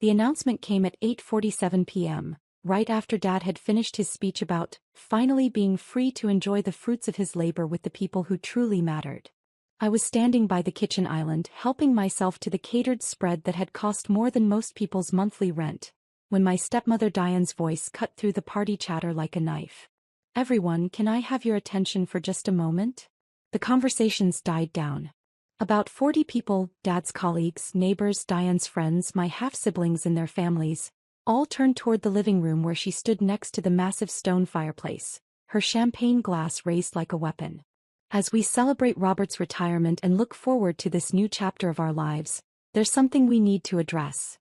The announcement came at 8:47 p.m., right after Dad had finished his speech about finally being free to enjoy the fruits of his labor with the people who truly mattered. I was standing by the kitchen island, helping myself to the catered spread that had cost more than most people's monthly rent, when my stepmother Diane's voice cut through the party chatter like a knife. "Everyone, can I have your attention for just a moment?" The conversations died down. About 40 people, Dad's colleagues, neighbors, Diane's friends, my half-siblings and their families, all turned toward the living room where she stood next to the massive stone fireplace, her champagne glass raised like a weapon. As we celebrate Robert's retirement and look forward to this new chapter of our lives, there's something we need to address.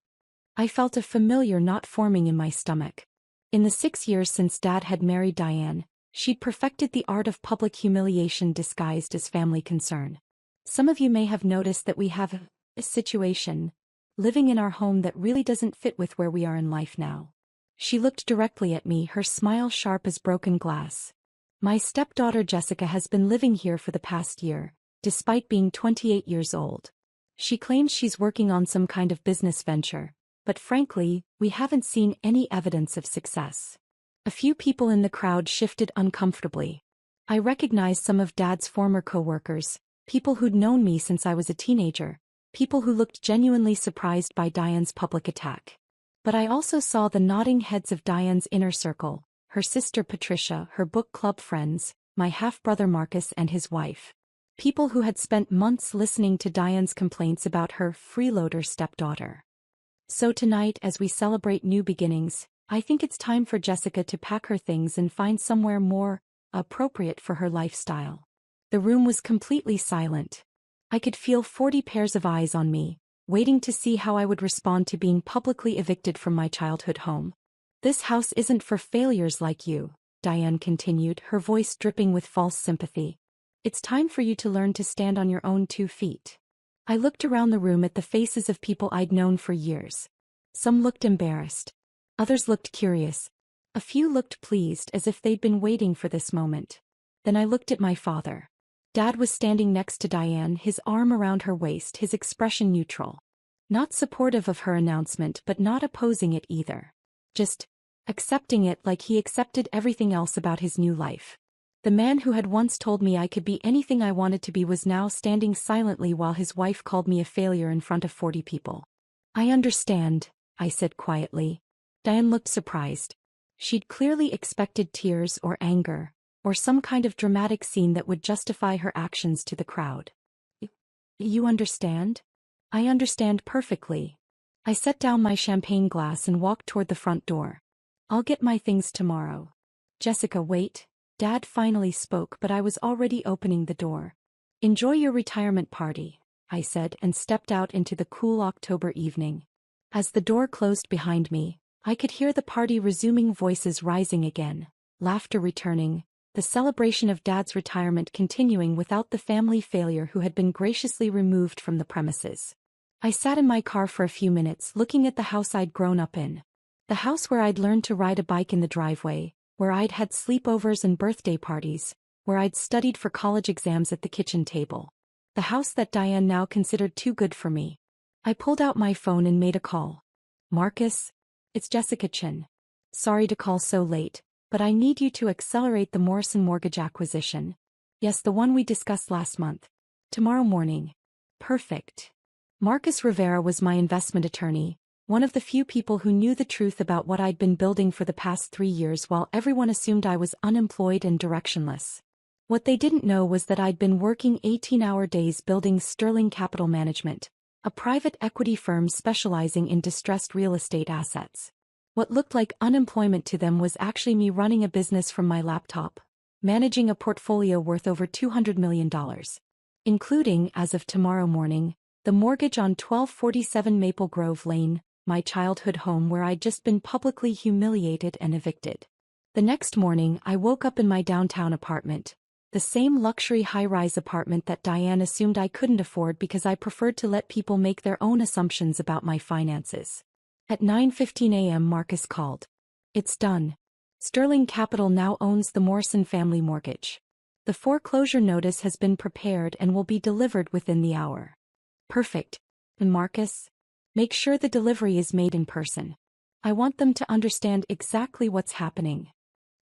I felt a familiar knot forming in my stomach. In the 6 years since Dad had married Diane, she'd perfected the art of public humiliation disguised as family concern. Some of you may have noticed that we have a situation living in our home that really doesn't fit with where we are in life now. She looked directly at me, her smile sharp as broken glass. My stepdaughter Jessica has been living here for the past year, despite being 28 years old. She claims she's working on some kind of business venture, but frankly, we haven't seen any evidence of success. A few people in the crowd shifted uncomfortably. I recognized some of Dad's former co-workers, people who'd known me since I was a teenager, people who looked genuinely surprised by Diane's public attack. But I also saw the nodding heads of Diane's inner circle, her sister Patricia, her book club friends, my half-brother Marcus and his wife. People who had spent months listening to Diane's complaints about her freeloader stepdaughter. So tonight, as we celebrate new beginnings, I think it's time for Jessica to pack her things and find somewhere more appropriate for her lifestyle. The room was completely silent. I could feel 40 pairs of eyes on me, waiting to see how I would respond to being publicly evicted from my childhood home. "This house isn't for failures like you," Diane continued, her voice dripping with false sympathy. "It's time for you to learn to stand on your own 2 feet." I looked around the room at the faces of people I'd known for years. Some looked embarrassed. Others looked curious. A few looked pleased, as if they'd been waiting for this moment. Then I looked at my father. Dad was standing next to Diane, his arm around her waist, his expression neutral. Not supportive of her announcement, but not opposing it either. Just accepting it like he accepted everything else about his new life. The man who had once told me I could be anything I wanted to be was now standing silently while his wife called me a failure in front of 40 people. "I understand," I said quietly. Diane looked surprised. She'd clearly expected tears or anger, or some kind of dramatic scene that would justify her actions to the crowd. "You understand?" "I understand perfectly." I set down my champagne glass and walked toward the front door. "I'll get my things tomorrow." "Jessica, wait." Dad finally spoke, but I was already opening the door. "Enjoy your retirement party," I said, and stepped out into the cool October evening. As the door closed behind me, I could hear the party resuming, voices rising again, laughter returning, the celebration of Dad's retirement continuing without the family failure who had been graciously removed from the premises. I sat in my car for a few minutes looking at the house I'd grown up in. The house where I'd learned to ride a bike in the driveway, where I'd had sleepovers and birthday parties, where I'd studied for college exams at the kitchen table. The house that Diane now considered too good for me. I pulled out my phone and made a call. "Marcus? It's Jessica Chin. Sorry to call so late, but I need you to accelerate the Morrison mortgage acquisition." "Yes, the one we discussed last month." "Tomorrow morning." "Perfect." Marcus Rivera was my investment attorney, one of the few people who knew the truth about what I'd been building for the past 3 years while everyone assumed I was unemployed and directionless. What they didn't know was that I'd been working 18-hour days building Sterling Capital Management, a private equity firm specializing in distressed real estate assets. What looked like unemployment to them was actually me running a business from my laptop, managing a portfolio worth over $200 million, including, as of tomorrow morning, the mortgage on 1247 Maple Grove Lane, my childhood home where I'd just been publicly humiliated and evicted. The next morning, I woke up in my downtown apartment, the same luxury high-rise apartment that Diane assumed I couldn't afford because I preferred to let people make their own assumptions about my finances. At 9:15 a.m. Marcus called. "It's done. Sterling Capital now owns the Morrison family mortgage. The foreclosure notice has been prepared and will be delivered within the hour." "Perfect. And Marcus?" Make sure the delivery is made in person. I want them to understand exactly what's happening.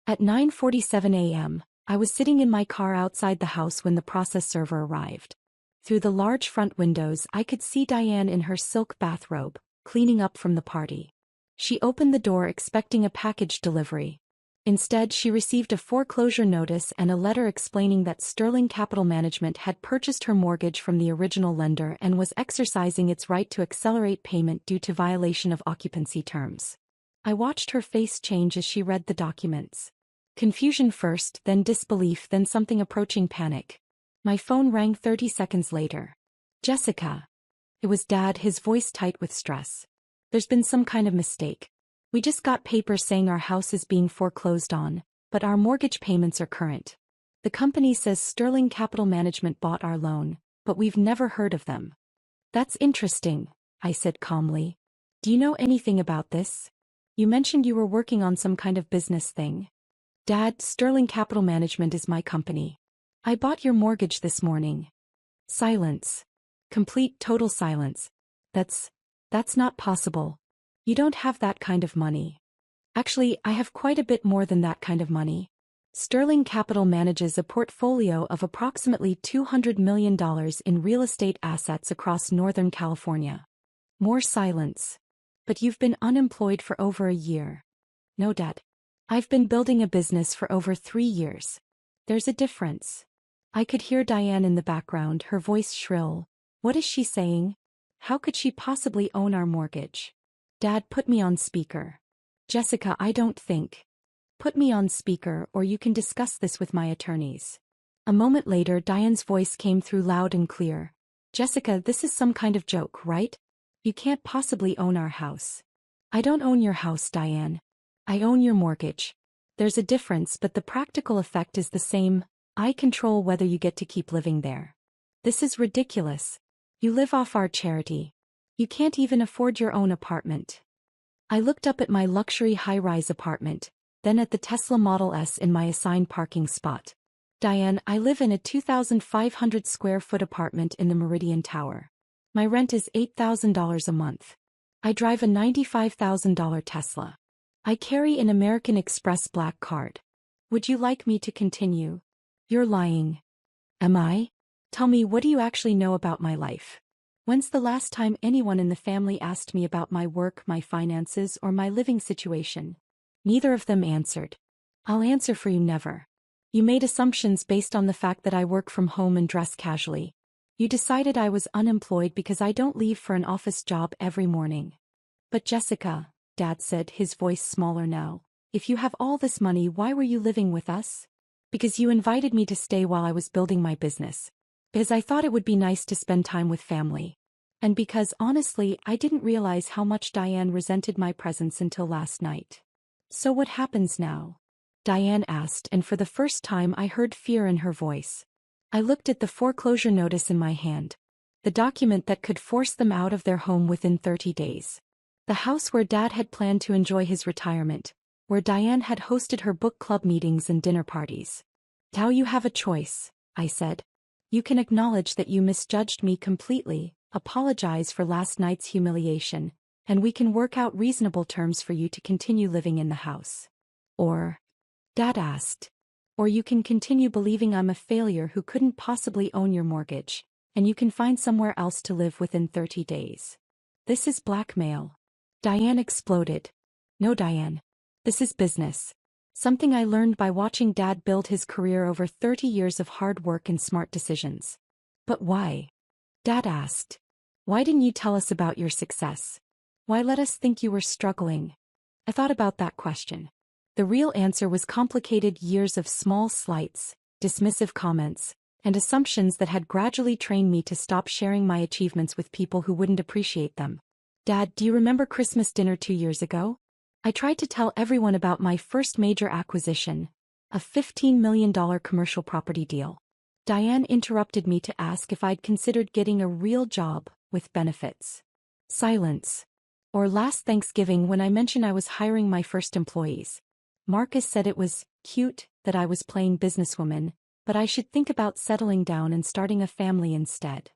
At 9:47 a.m., I was sitting in my car outside the house when the process server arrived. Through the large front windows, I could see Diane in her silk bathrobe, cleaning up from the party. She opened the door expecting a package delivery. Instead, she received a foreclosure notice and a letter explaining that Sterling Capital Management had purchased her mortgage from the original lender and was exercising its right to accelerate payment due to violation of occupancy terms. I watched her face change as she read the documents. Confusion first, then disbelief, then something approaching panic. My phone rang 30 seconds later. Jessica. It was Dad, his voice tight with stress. There's been some kind of mistake. We just got papers saying our house is being foreclosed on, but our mortgage payments are current. The company says Sterling Capital Management bought our loan, but we've never heard of them. That's interesting, I said calmly. Do you know anything about this? You mentioned you were working on some kind of business thing. Dad, Sterling Capital Management is my company. I bought your mortgage this morning. Silence. Complete total silence. That's not possible. You don't have that kind of money. Actually, I have quite a bit more than that kind of money. Sterling Capital manages a portfolio of approximately $200 million in real estate assets across Northern California. More silence. But you've been unemployed for over a year. No, Dad. I've been building a business for over 3 years. There's a difference. I could hear Diane in the background, her voice shrill. What is she saying? How could she possibly own our mortgage? Dad put me on speaker. Jessica, I don't think. Put me on speaker or you can discuss this with my attorneys. A moment later, Diane's voice came through loud and clear. Jessica, this is some kind of joke, right? You can't possibly own our house. I don't own your house, Diane. I own your mortgage. There's a difference, but the practical effect is the same. I control whether you get to keep living there. This is ridiculous. You live off our charity. You can't even afford your own apartment. I looked up at my luxury high-rise apartment, then at the Tesla Model S in my assigned parking spot. Diane, I live in a 2,500 square foot apartment in the Meridian Tower. My rent is $8,000 a month. I drive a $95,000 Tesla. I carry an American Express black card. Would you like me to continue? You're lying. Am I? Tell me, what do you actually know about my life? When's the last time anyone in the family asked me about my work, my finances, or my living situation? Neither of them answered. I'll answer for you, never. You made assumptions based on the fact that I work from home and dress casually. You decided I was unemployed because I don't leave for an office job every morning. But Jessica, Dad said, his voice smaller now, if you have all this money, why were you living with us? Because you invited me to stay while I was building my business. Because I thought it would be nice to spend time with family. And because, honestly, I didn't realize how much Diane resented my presence until last night. So what happens now? Diane asked, and for the first time I heard fear in her voice. I looked at the foreclosure notice in my hand. The document that could force them out of their home within 30 days. The house where Dad had planned to enjoy his retirement. Where Diane had hosted her book club meetings and dinner parties. Now you have a choice, I said. You can acknowledge that you misjudged me completely, apologize for last night's humiliation, and we can work out reasonable terms for you to continue living in the house. Or, Dad asked, or you can continue believing I'm a failure who couldn't possibly own your mortgage, and you can find somewhere else to live within 30 days. This is blackmail. Diane exploded. No, Diane. This is business. Something I learned by watching Dad build his career over 30 years of hard work and smart decisions. But why? Dad asked. Why didn't you tell us about your success? Why let us think you were struggling? I thought about that question. The real answer was complicated years of small slights, dismissive comments, and assumptions that had gradually trained me to stop sharing my achievements with people who wouldn't appreciate them. Dad, do you remember Christmas dinner 2 years ago? I tried to tell everyone about my first major acquisition, a $15 million commercial property deal. Diane interrupted me to ask if I'd considered getting a real job, with benefits. Silence. Or last Thanksgiving when I mentioned I was hiring my first employees. Marcus said it was cute that I was playing businesswoman, but I should think about settling down and starting a family instead.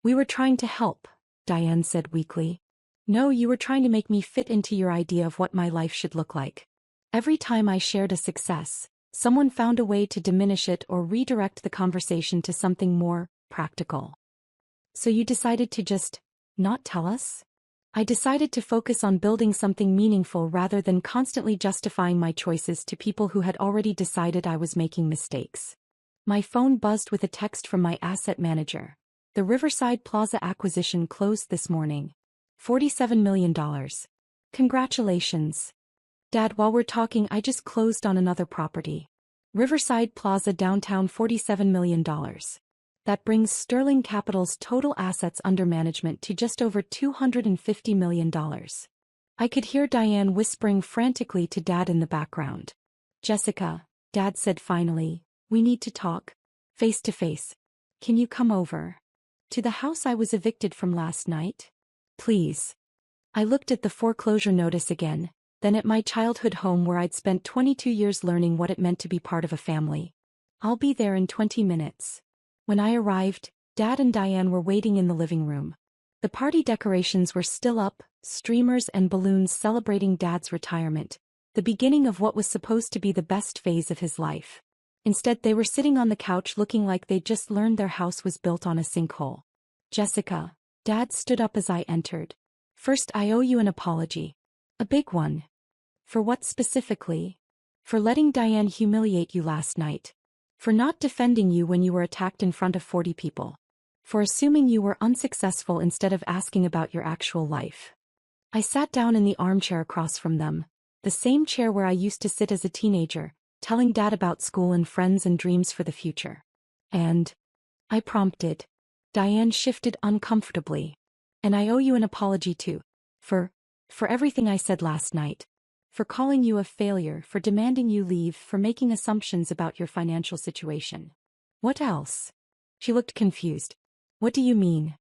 We were trying to help, Diane said weakly. No, you were trying to make me fit into your idea of what my life should look like. Every time I shared a success, someone found a way to diminish it or redirect the conversation to something more practical. So you decided to just not tell us? I decided to focus on building something meaningful rather than constantly justifying my choices to people who had already decided I was making mistakes. My phone buzzed with a text from my asset manager. The Riverside Plaza acquisition closed this morning. $47 million. Congratulations. Dad, while we're talking, I just closed on another property. Riverside Plaza downtown, $47 million. That brings Sterling Capital's total assets under management to just over $250 million. I could hear Diane whispering frantically to Dad in the background. Jessica, Dad said finally, we need to talk. Face to face. Can you come over? To the house I was evicted from last night? Please. I looked at the foreclosure notice again, then at my childhood home where I'd spent 22 years learning what it meant to be part of a family. I'll be there in 20 minutes. When I arrived, Dad and Diane were waiting in the living room. The party decorations were still up, streamers and balloons celebrating Dad's retirement, the beginning of what was supposed to be the best phase of his life. Instead, they were sitting on the couch looking like they'd just learned their house was built on a sinkhole. Jessica, Dad stood up as I entered. First, I owe you an apology. A big one. For what specifically? For letting Diane humiliate you last night. For not defending you when you were attacked in front of 40 people. For assuming you were unsuccessful instead of asking about your actual life. I sat down in the armchair across from them, the same chair where I used to sit as a teenager, telling Dad about school and friends and dreams for the future. And I prompted. Diane shifted uncomfortably. And I owe you an apology too. For everything I said last night. For calling you a failure, for demanding you leave, for making assumptions about your financial situation. What else? She looked confused. What do you mean?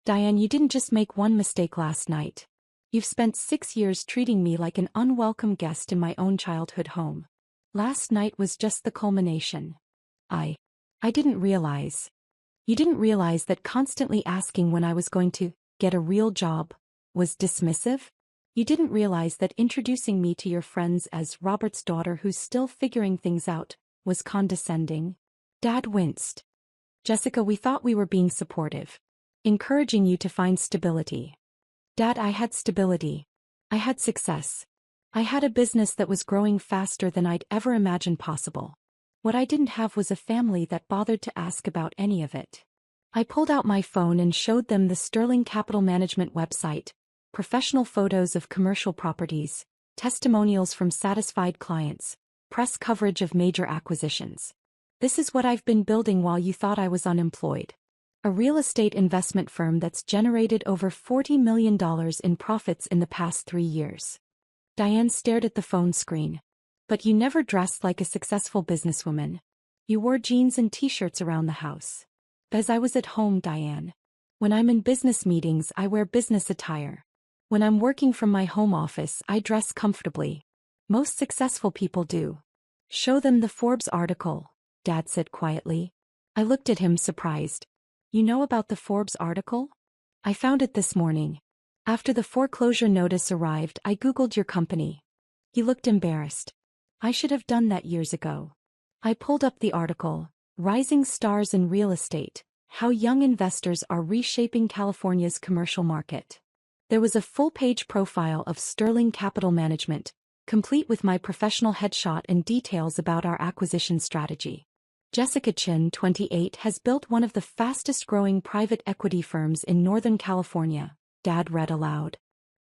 Diane, you didn't just make one mistake last night. You've spent 6 years treating me like an unwelcome guest in my own childhood home. Last night was just the culmination. I didn't realize. You didn't realize that constantly asking when I was going to get a real job was dismissive? You didn't realize that introducing me to your friends as Robert's daughter who's still figuring things out was condescending? Dad winced. Jessica, we thought we were being supportive. Encouraging you to find stability. Dad, I had stability. I had success. I had a business that was growing faster than I'd ever imagined possible. What I didn't have was a family that bothered to ask about any of it. I pulled out my phone and showed them the Sterling Capital Management website, professional photos of commercial properties, testimonials from satisfied clients, press coverage of major acquisitions. This is what I've been building while you thought I was unemployed. A real estate investment firm that's generated over $40 million in profits in the past 3 years. Diane stared at the phone screen. But you never dressed like a successful businesswoman. You wore jeans and t-shirts around the house. As I was at home, Diane. When I'm in business meetings, I wear business attire. When I'm working from my home office, I dress comfortably. Most successful people do. Show them the Forbes article, Dad said quietly. I looked at him surprised. You know about the Forbes article? I found it this morning. After the foreclosure notice arrived, I Googled your company. He looked embarrassed. I should have done that years ago. I pulled up the article, Rising Stars in Real Estate, How Young Investors Are Reshaping California's Commercial Market. There was a full-page profile of Sterling Capital Management, complete with my professional headshot and details about our acquisition strategy. Jessica Chin, 28, has built one of the fastest-growing private equity firms in Northern California, Dad read aloud.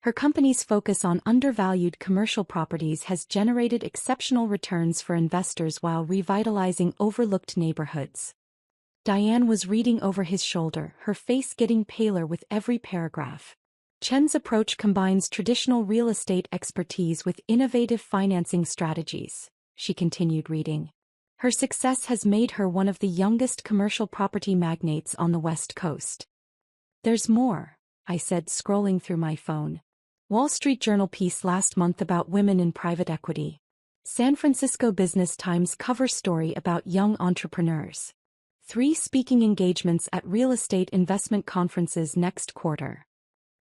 Her company's focus on undervalued commercial properties has generated exceptional returns for investors while revitalizing overlooked neighborhoods. Diane was reading over his shoulder, her face getting paler with every paragraph. Chen's approach combines traditional real estate expertise with innovative financing strategies, she continued reading. Her success has made her one of the youngest commercial property magnates on the West Coast. There's more, I said, scrolling through my phone. Wall Street Journal piece last month about women in private equity. San Francisco Business Times cover story about young entrepreneurs. 3 speaking engagements at real estate investment conferences next quarter.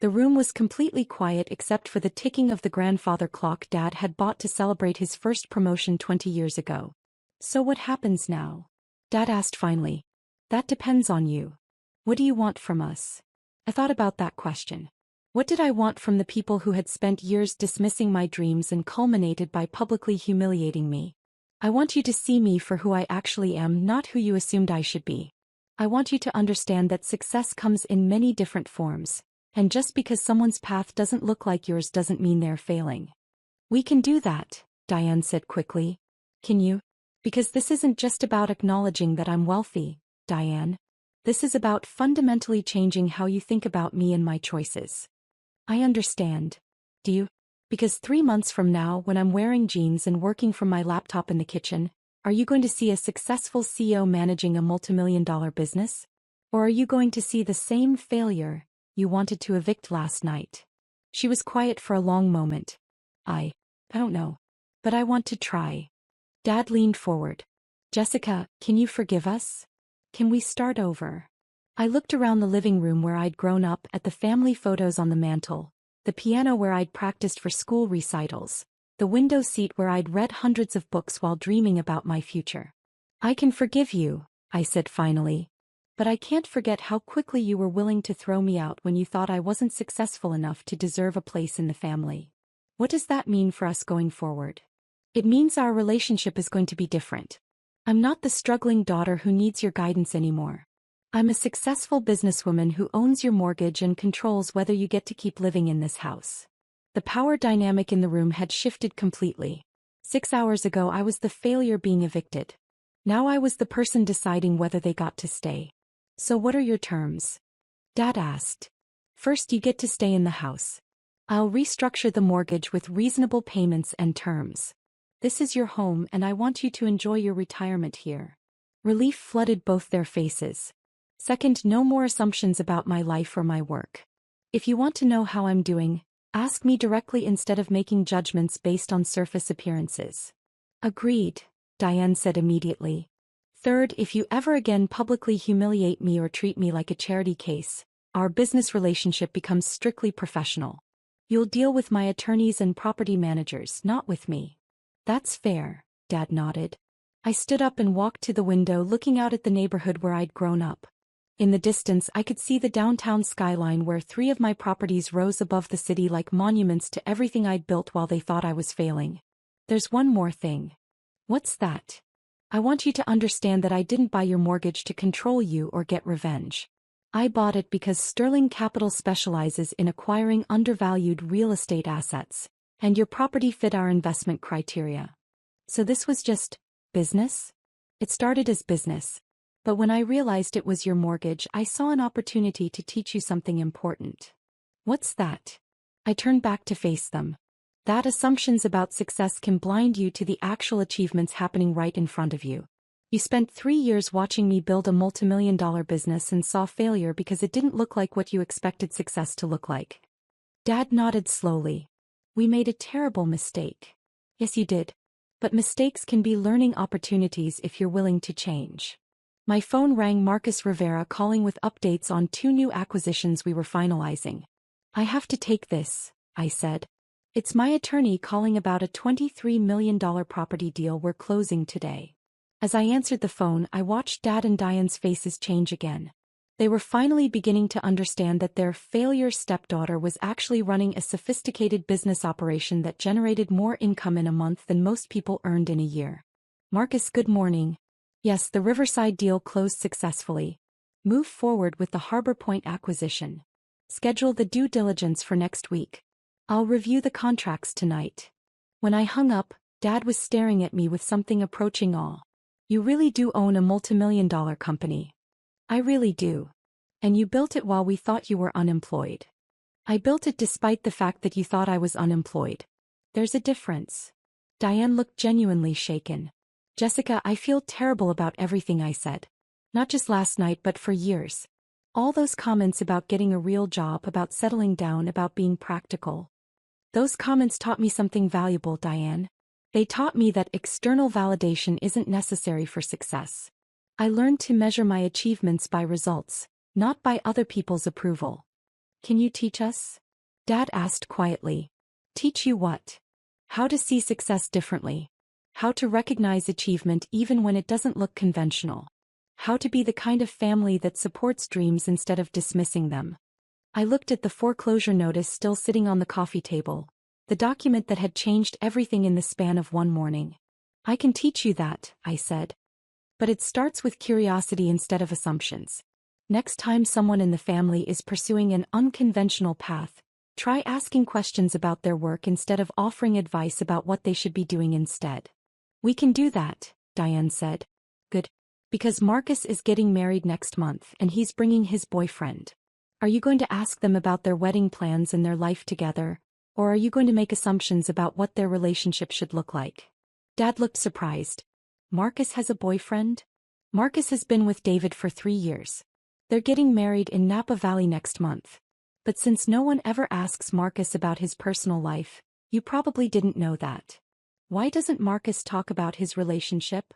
The room was completely quiet except for the ticking of the grandfather clock Dad had bought to celebrate his first promotion 20 years ago. "So what happens now?" Dad asked finally. "That depends on you. What do you want from us?" I thought about that question. What did I want from the people who had spent years dismissing my dreams and culminated by publicly humiliating me? "I want you to see me for who I actually am, not who you assumed I should be. I want you to understand that success comes in many different forms, and just because someone's path doesn't look like yours doesn't mean they're failing." "We can do that," Diane said quickly. "Can you? Because this isn't just about acknowledging that I'm wealthy, Diane. This is about fundamentally changing how you think about me and my choices." "I understand. Do you? Because 3 months from now, when I'm wearing jeans and working from my laptop in the kitchen, are you going to see a successful CEO managing a multimillion-dollar business? Or are you going to see the same failure you wanted to evict last night?" She was quiet for a long moment. I don't know. But I want to try." Dad leaned forward. "Jessica, can you forgive us? Can we start over?" I looked around the living room where I'd grown up, at the family photos on the mantel, the piano where I'd practiced for school recitals, the window seat where I'd read hundreds of books while dreaming about my future. "I can forgive you," I said finally. "But I can't forget how quickly you were willing to throw me out when you thought I wasn't successful enough to deserve a place in the family. What does that mean for us going forward?" "It means our relationship is going to be different. I'm not the struggling daughter who needs your guidance anymore. I'm a successful businesswoman who owns your mortgage and controls whether you get to keep living in this house." The power dynamic in the room had shifted completely. 6 hours ago I was the failure being evicted. Now I was the person deciding whether they got to stay. "So what are your terms?" Dad asked. "First, you get to stay in the house. I'll restructure the mortgage with reasonable payments and terms. This is your home and I want you to enjoy your retirement here." Relief flooded both their faces. "Second, no more assumptions about my life or my work. If you want to know how I'm doing, ask me directly instead of making judgments based on surface appearances." "Agreed," Diane said immediately. "Third, if you ever again publicly humiliate me or treat me like a charity case, our business relationship becomes strictly professional. You'll deal with my attorneys and property managers, not with me." "That's fair," Dad nodded. I stood up and walked to the window, looking out at the neighborhood where I'd grown up. In the distance I could see the downtown skyline where 3 of my properties rose above the city like monuments to everything I'd built while they thought I was failing. "There's one more thing." "What's that?" "I want you to understand that I didn't buy your mortgage to control you or get revenge. I bought it because Sterling Capital specializes in acquiring undervalued real estate assets, and your property fit our investment criteria. So this was just business?" "It started as business. But when I realized it was your mortgage, I saw an opportunity to teach you something important." "What's that?" I turned back to face them. "That assumptions about success can blind you to the actual achievements happening right in front of you. You spent 3 years watching me build a multimillion-dollar business and saw failure because it didn't look like what you expected success to look like." Dad nodded slowly. "We made a terrible mistake." "Yes, you did. But mistakes can be learning opportunities if you're willing to change." My phone rang. Marcus Rivera calling with updates on 2 new acquisitions we were finalizing. "I have to take this," I said. "It's my attorney calling about a $23 million property deal we're closing today." As I answered the phone, I watched Dad and Diane's faces change again. They were finally beginning to understand that their failure stepdaughter was actually running a sophisticated business operation that generated more income in a month than most people earned in a year. "Marcus, good morning." "Yes, the Riverside deal closed successfully. Move forward with the Harbor Point acquisition. Schedule the due diligence for next week. I'll review the contracts tonight." When I hung up, Dad was staring at me with something approaching awe. "You really do own a multimillion-dollar company." "I really do. And you built it while we thought you were unemployed." "I built it despite the fact that you thought I was unemployed. There's a difference." Diane looked genuinely shaken. "Jessica, I feel terrible about everything I said. Not just last night but for years. All those comments about getting a real job, about settling down, about being practical. Those comments taught me something valuable, Diane. They taught me that external validation isn't necessary for success. I learned to measure my achievements by results, not by other people's approval." Can you teach us? Dad asked quietly. Teach you what? How to see success differently. How to recognize achievement even when it doesn't look conventional. How to be the kind of family that supports dreams instead of dismissing them. I looked at the foreclosure notice still sitting on the coffee table, the document that had changed everything in the span of one morning. I can teach you that, I said. But it starts with curiosity instead of assumptions. Next time someone in the family is pursuing an unconventional path, try asking questions about their work instead of offering advice about what they should be doing instead. We can do that, Diane said. Good. Because Marcus is getting married next month and he's bringing his boyfriend. Are you going to ask them about their wedding plans and their life together, or are you going to make assumptions about what their relationship should look like? Dad looked surprised. Marcus has a boyfriend? Marcus has been with David for 3 years. They're getting married in Napa Valley next month. But since no one ever asks Marcus about his personal life, you probably didn't know that. Why doesn't Marcus talk about his relationship?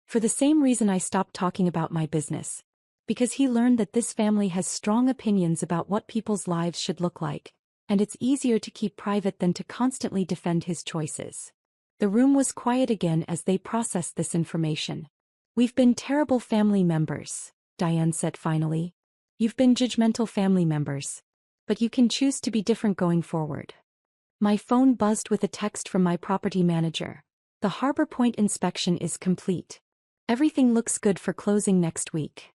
For the same reason I stopped talking about my business. Because he learned that this family has strong opinions about what people's lives should look like, and it's easier to keep private than to constantly defend his choices. The room was quiet again as they processed this information. We've been terrible family members, Diane said finally. You've been judgmental family members. But you can choose to be different going forward. My phone buzzed with a text from my property manager. The Harbor Point inspection is complete. Everything looks good for closing next week.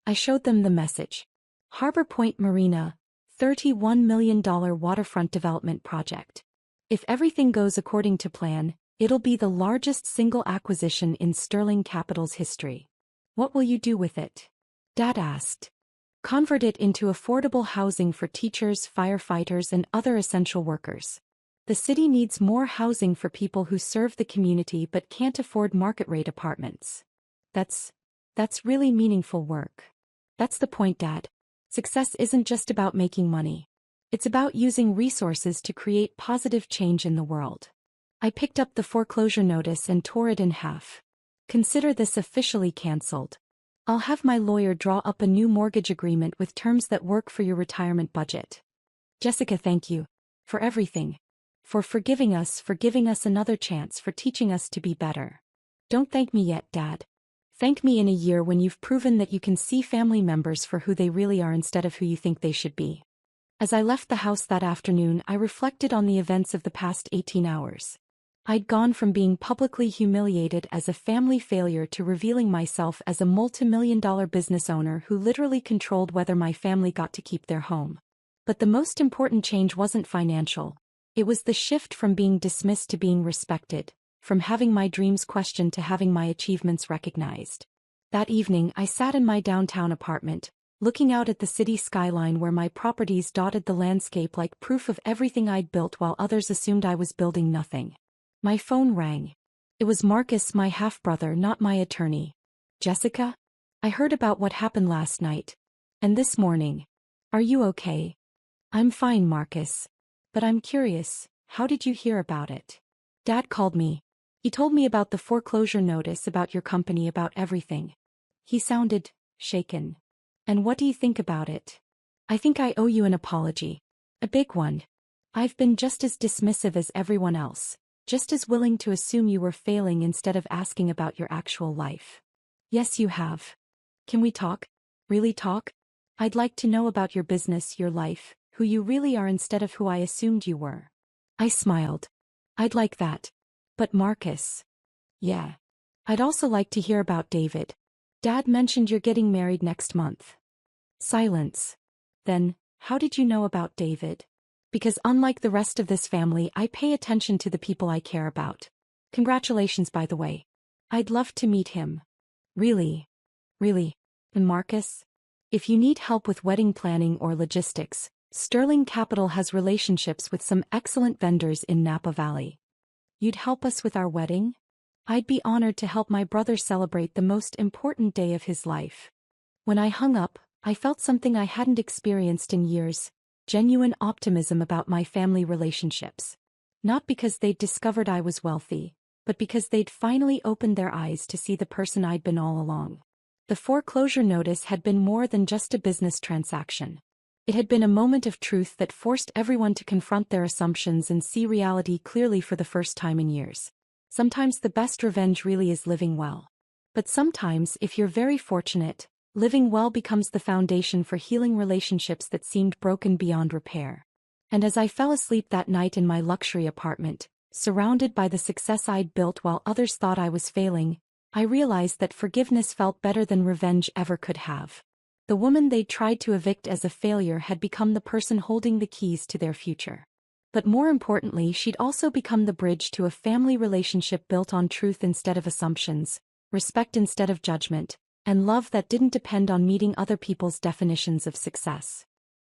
I showed them the message. Harbor Point Marina, $31 million waterfront development project. If everything goes according to plan, it'll be the largest single acquisition in Sterling Capital's history. What will you do with it? Dad asked. Convert it into affordable housing for teachers, firefighters, and other essential workers. The city needs more housing for people who serve the community but can't afford market-rate apartments. That's really meaningful work. That's the point, Dad. Success isn't just about making money. It's about using resources to create positive change in the world. I picked up the foreclosure notice and tore it in half. Consider this officially cancelled. I'll have my lawyer draw up a new mortgage agreement with terms that work for your retirement budget. Jessica, thank you. For everything. For giving us another chance, for teaching us to be better. Don't thank me yet, Dad. Thank me in a year when you've proven that you can see family members for who they really are instead of who you think they should be. As I left the house that afternoon, I reflected on the events of the past 18 hours. I'd gone from being publicly humiliated as a family failure to revealing myself as a multi-million-dollar business owner who literally controlled whether my family got to keep their home. But the most important change wasn't financial. It was the shift from being dismissed to being respected, from having my dreams questioned to having my achievements recognized. That evening, I sat in my downtown apartment, looking out at the city skyline where my properties dotted the landscape like proof of everything I'd built while others assumed I was building nothing. My phone rang. It was Marcus, my half-brother, not my attorney. Jessica? I heard about what happened last night. And this morning. Are you okay? I'm fine, Marcus. But I'm curious, how did you hear about it? Dad called me. He told me about the foreclosure notice, about your company, about everything. He sounded shaken. And what do you think about it? I think I owe you an apology. A big one. I've been just as dismissive as everyone else. Just as willing to assume you were failing instead of asking about your actual life. Yes, you have. Can we talk? Really talk? I'd like to know about your business, your life, who you really are instead of who I assumed you were. I smiled. I'd like that. But Marcus. Yeah. I'd also like to hear about David. Dad mentioned you're getting married next month. Silence. Then, how did you know about David? Because unlike the rest of this family, I pay attention to the people I care about. Congratulations, by the way. I'd love to meet him. Really? Really? And Marcus? If you need help with wedding planning or logistics, Sterling Capital has relationships with some excellent vendors in Napa Valley. You'd help us with our wedding? I'd be honored to help my brother celebrate the most important day of his life. When I hung up, I felt something I hadn't experienced in years. Genuine optimism about my family relationships. Not because they'd discovered I was wealthy, but because they'd finally opened their eyes to see the person I'd been all along. The foreclosure notice had been more than just a business transaction. It had been a moment of truth that forced everyone to confront their assumptions and see reality clearly for the first time in years. Sometimes the best revenge really is living well. But sometimes, if you're very fortunate, living well becomes the foundation for healing relationships that seemed broken beyond repair. And as I fell asleep that night in my luxury apartment, surrounded by the success I'd built while others thought I was failing, I realized that forgiveness felt better than revenge ever could have. The woman they'd tried to evict as a failure had become the person holding the keys to their future. But more importantly, she'd also become the bridge to a family relationship built on truth instead of assumptions, respect instead of judgment, and love that didn't depend on meeting other people's definitions of success.